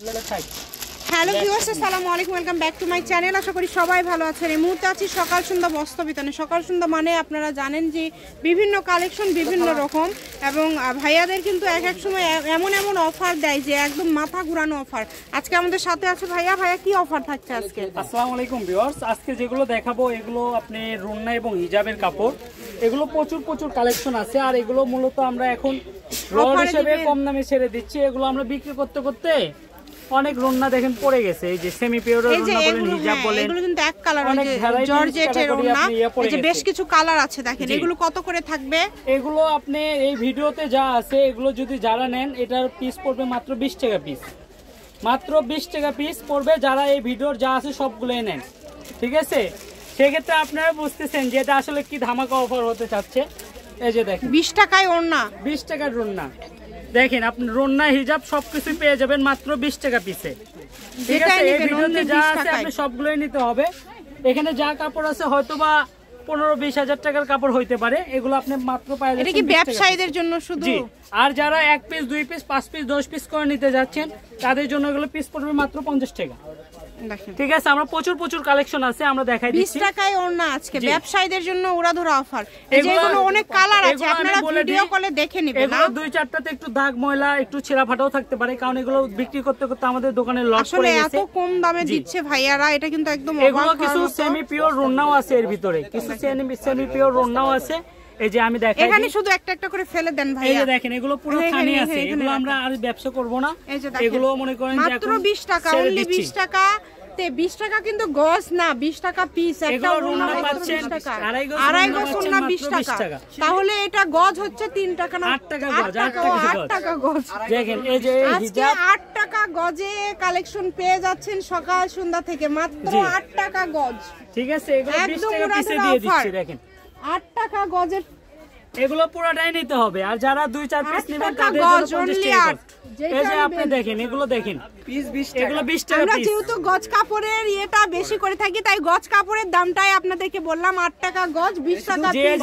Hello viewers, আসসালামু আলাইকুম, welcome back to my channel. আশা করি সবাই ভালো আছেন। এই মুহূর্তে আছি সকাল সন্ধ্যা বস্ত্র বিতানে। সকাল সন্ধ্যা মানে আপনারা জানেন যে বিভিন্ন কালেকশন বিভিন্ন রকম, এবং ভাইয়াদের কিন্তু এক এক সময় এমন এমন অফার দেয় যে একদম মাথা ঘুরানো অফার। আজকে আমাদের সাথে আছে ভাইয়া। ভাইয়া কি অফার থাকছে আজকে? আসসালামু আলাইকুম ভিউয়ার্স, আজকে যেগুলো দেখাবো এগুলো আপনি রুন্না এবং হিজাবের কাপড়। এগুলো প্রচুর কালেকশন আছে, আর এগুলো মূলত আমরা এখন রড হিসেবে কম দামে ছেড়ে দিচ্ছি। এগুলো আমরা বিক্রি করতে করতে অনেক রুন্না দেখেন পড়ে গেছে। এই যে সেমি পিওর রুন্না বলেন, হিজাব বলেন, এগুলো কিন্তু এক কালার, ওই যে জর্জেটের রুন্না, এই যে বেশ কিছু কালার আছে দেখেন। এগুলো কত করে থাকবে? এগুলো আপনি এই ভিডিওতে যা আছে এগুলো যদি যারা নেন এটার পিস পড়বে মাত্র 20 টাকা পিস। মাত্র 20 টাকা পিস পড়বে যারা এই ভিডিওর যা আছে সবগুলোই নেন, ঠিক আছে? সেক্ষেত্রে আপনারা বুঝতেছেন যে এটা আসলে কি ধামাকা অফার হতে চাচ্ছে। এই যে দেখেন 20 টাকায় ওড়না, 20 টাকার রুন্না দেখেন, আপনি রুন্না হিজাব সবকিছু পেয়ে যাবেন মাত্র 20 টাকা পিসে, ঠিক আছে? এই ভিডিওতে যা আছে আপনি সবগুলোই নিতে হবে। এখানে যা কাপড় আছে হয়তোবা 15-20 হাজার টাকার কাপড় হইতে পারে, এগুলো আপনি মাত্র পাই যাচ্ছেন। এটা কি ব্যবসায়ীদের জন্য শুধু? আর যারা 1 পিস 2 পিস 5 পিস 10 পিস করে নিতে যাচ্ছেন তাদের জন্য এগুলো পিস পড়বে মাত্র 50 টাকা, ঠিক আছে? আমরা প্রচুর কালেকশন আছে, আমরা দেখাই দিচ্ছি। 20 টাকায় ওড়না আজকে ব্যবসায়ীদের জন্য উড়াধুরা অফার। যেগুলো অনেক কালার আছে, আপনারা ভিডিও কলে দেখে নেবেন। এগুলো 2-4টাতে একটু দাগ ময়লা একটু ছেঁড়া ফাটাও থাকতে পারে, কারণ এগুলো বিক্রি করতে করতে আমাদের দোকানে লস পড়ে গেছে। এত কম দামে দিচ্ছে ভাইয়ারা, এটা কিন্তু একদম অবাক। এগুলো কিছু সেমি পিওর রুন্নাও আছে এর ভিতরে, কিছু সেমি পিওর রুন্নাও আছে। এই যে আমি দেখাই, এখানে শুধু একটা একটা করে ফেলে দেন ভাইয়া। এই যে দেখেন এগুলো পুরো থানি আছে, এগুলো আমরা আর ব্যবসা করব না। এগুলো মনে করেন যে মাত্র 20 টাকা, অনলি 20 টাকা। 20 টাকা কিন্তু গজ না, 20 টাকা পিস। একটা ওড়না পাচ্ছেন 20 টাকা, আড়াই গজ ওড়না 20 টাকা। তাহলে এটা গজ হচ্ছে 3 টাকা না 8 টাকা গজ, 8 টাকা গজ। দেখেন এই যে আজকে 8 টাকা গজে কালেকশন পেয়ে যাচ্ছেন সকাল সন্ধ্যা থেকে, মাত্র 8 টাকা গজ, ঠিক আছে? এগুলো 20 টাকা পিসে দিয়ে দিচ্ছি। দেখেন 8 টাকা গজের, এগুলো পুরোটাই নিতে হবে। আর যারা 2-4 পিস নেবেন তাদের জন্য 50 টাকা। এই যে আপনি দেখেন এগুলো দেখেন পিস 20 টাকা, এগুলো 20 টাকা পিস। আমরা যেহেতু গজ কাপড়ের এটা বেশি করে থাকি, তাই গজ কাপড়ের দামটাই আপনাদেরকে বললাম 8 টাকা গজ 20 টাকা পিস।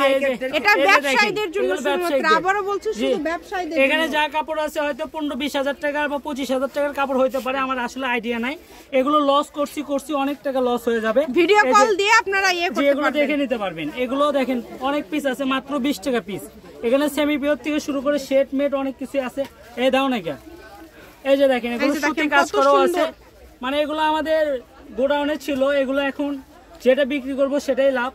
এটা ব্যবসায়ীদের জন্য শুধুমাত্র, আবারো বলছি শুধু ব্যবসায়ীদের। এখানে যা কাপড় আছে হয়তো 15-20 হাজার টাকার বা 25 হাজার টাকার কাপড় হইতে পারে, আমার আসলে আইডিয়া নাই। এগুলো লস করছি অনেক টাকা লস হয়ে যাবে। ভিডিও কল দিয়ে আপনারা এগুলো দেখে নিতে পারবেন। এগুলো দেখেন অনেক পিস আছে, মাত্র 20 টাকা পিস। এখানে সেমি পিওর থেকে শুরু করে শেড মেড অনেক কিছু আছে। এই দাও না কেন, এই যে দেখেন এগুলো সুতি কাজ করা আছে। মানে এগুলো আমাদের গোডাউনে ছিল, এগুলো এখন যেটা বিক্রি করব সেটাই লাভ।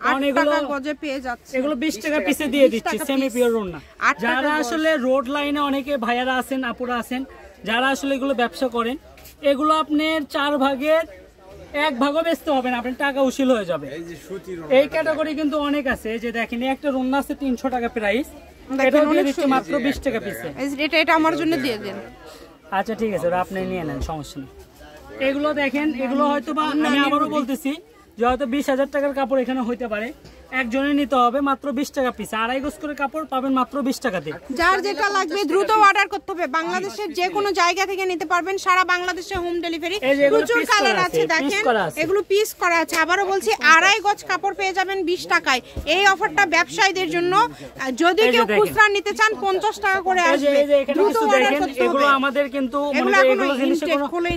কারণ এগুলো গজে পেয়ে যাচ্ছে, এগুলো 20 টাকা পিসে দিয়ে দিচ্ছি সেমি পিওর রুন্না। যারা আসলে রোড লাইনে অনেকে ভাইয়ারা আছেন, আপুরা আছেন, যারা আসলে এগুলো ব্যবসা করেন, এগুলো আপনার 4 ভাগের 1 ভাগও বেচতে হবে না, আপনার টাকা উসিল হয়ে যাবে। এই ক্যাটাগরি কিন্তু অনেক আছে। এই যে দেখেন একটা রুন্না আছে 300 টাকা প্রাইস, এটা দিয়ে দিচ্ছি মাত্র 20 টাকা পিসে। এটা আমার জন্য দিয়ে দেন। আচ্ছা ঠিক আছে, আপনি নিয়ে নেন, সমস্যা নেই। এগুলো দেখেন, এগুলো হয়তো বা আমি আবারও বলতেছি যে হয়তো 20 হাজার টাকার কাপড় এখানে হইতে পারে, একজনে নিতে হবে মাত্র 20 টাকা পিস। 2.5 গজ করে কাপড় পাবেন মাত্র 20 টাকাতে। যার যেটা লাগবে দ্রুত অর্ডার করতে হবে। বাংলাদেশের যে কোনো জায়গা থেকে নিতে পারবেন, সারা বাংলাদেশে হোম ডেলিভারি। প্রচুর কালার আছে দেখেন, এগুলো পিস করা আছে। আবারও বলছি 2.5 গজ কাপড় পেয়ে যাবেন 20 টাকায়। এই অফারটা ব্যবসায়ীদের জন্য। যদি কেউ খুচরা নিতে চান 50 টাকা করে আসবে, দ্রুত অর্ডার করতে হবে। এগুলো আমাদের কিন্তু এগুলো জিনিসের কোনো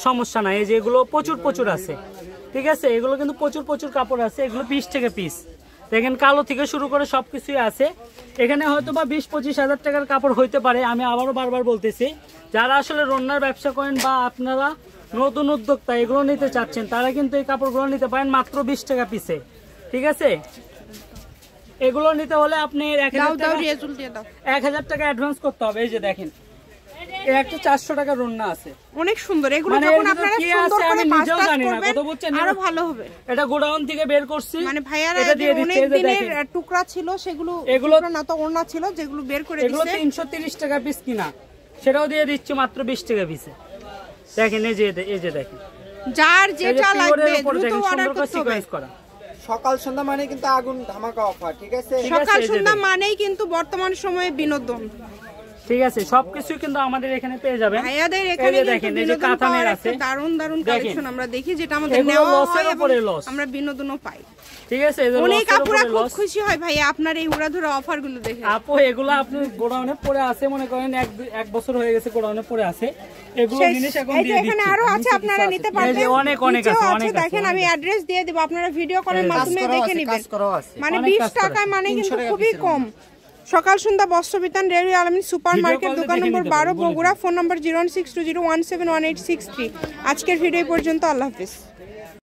সমস্যা নাই। এই যে এগুলো প্রচুর আছে, ঠিক আছে? এগুলো কিন্তু প্রচুর কাপড় আছে। এগুলো 20 টাকা পিস। দেখেন কালো থেকে শুরু করে সবকিছুই আছে। এখানে হয়তো বা 20-25 হাজার টাকার কাপড় হইতে পারে। আমি আবারও বারবার বলতেছি, যারা আসলে রন্নার ব্যবসা করেন বা আপনারা নতুন উদ্যোক্তা এগুলো নিতে চাচ্ছেন, তারা কিন্তু এই কাপড়গুলো নিতে পারেন মাত্র 20 টাকা পিসে, ঠিক আছে? এগুলো নিতে হলে আপনি 1000 টাকা অ্যাডভান্স করতে হবে। এই যে দেখেন এই একটা 400 টাকা রুন্না আছে, অনেক সুন্দর। এগুলো যখন আপনারা সুন্দর করে নিজেও জানি না কত বুঝছেন, আরো ভালো হবে। এটা গোডাউন থেকে বের করছি, মানে ভাইয়ারা অনেক দিনের টুকরা ছিল, সেগুলো এগুলো না তো ওড়না ছিল, যেগুলো বের করে দিয়েছে। এগুলো 330 টাকা পিস কিনা, সেটাও দিয়ে দিচ্ছি মাত্র 20 টাকা পিসে। দেখেন এই যে দেখেন, যার যেটা লাগবে দ্রুত অর্ডার করতে হবে। সকাল সন্ধ্যা মানে কিন্তু আগুন ধামাকা অফার, ঠিক আছে? সকাল সন্ধ্যা মানেই কিন্তু বর্তমান সময়ে বিনোদন। ঠিক আছে, সবকিছু কিন্তু আমাদের এখানে পেয়ে যাবেন। ভাইয়াদের এখানে দেখেন এই যে কাতানের আছে, দারুন দারুন কালেকশন আমরা দেখি, যেটা আমাদের নেওয়া হয় এবং আমরা বিনোদনও পাই। ঠিক আছে, অনেক আপুরা খুব খুশি হয় ভাইয়া আপনার এই উড়াধুরা অফারগুলো দেখে। আপু এগুলো আপনি গোডাউনে পড়ে আছে, মনে করেন এক বছর হয়ে গেছে গোডাউনে পড়ে আছে, এগুলো জিনিস এখন দিয়ে দিচ্ছি। এখানে আরো আছে, আপনারা নিতে পারবেন। অনেক অনেক আছে, অনেক আছে। দেখেন আমি অ্যাড্রেস দিয়ে দেব, আপনারা ভিডিও কলের মাধ্যমে দেখে নেবেন। মানে 20 টাকা মানে কিন্তু খুবই কম। সকাল সন্ধ্যা বস্ত্র বিতান রেলওয়ে আলমিন সুপার মার্কেট, দোকান নম্বর 12, বগুড়া। ফোন নম্বর 01620171863। আজকের ভিডিও পর্যন্ত, আল্লাহ হাফেজ।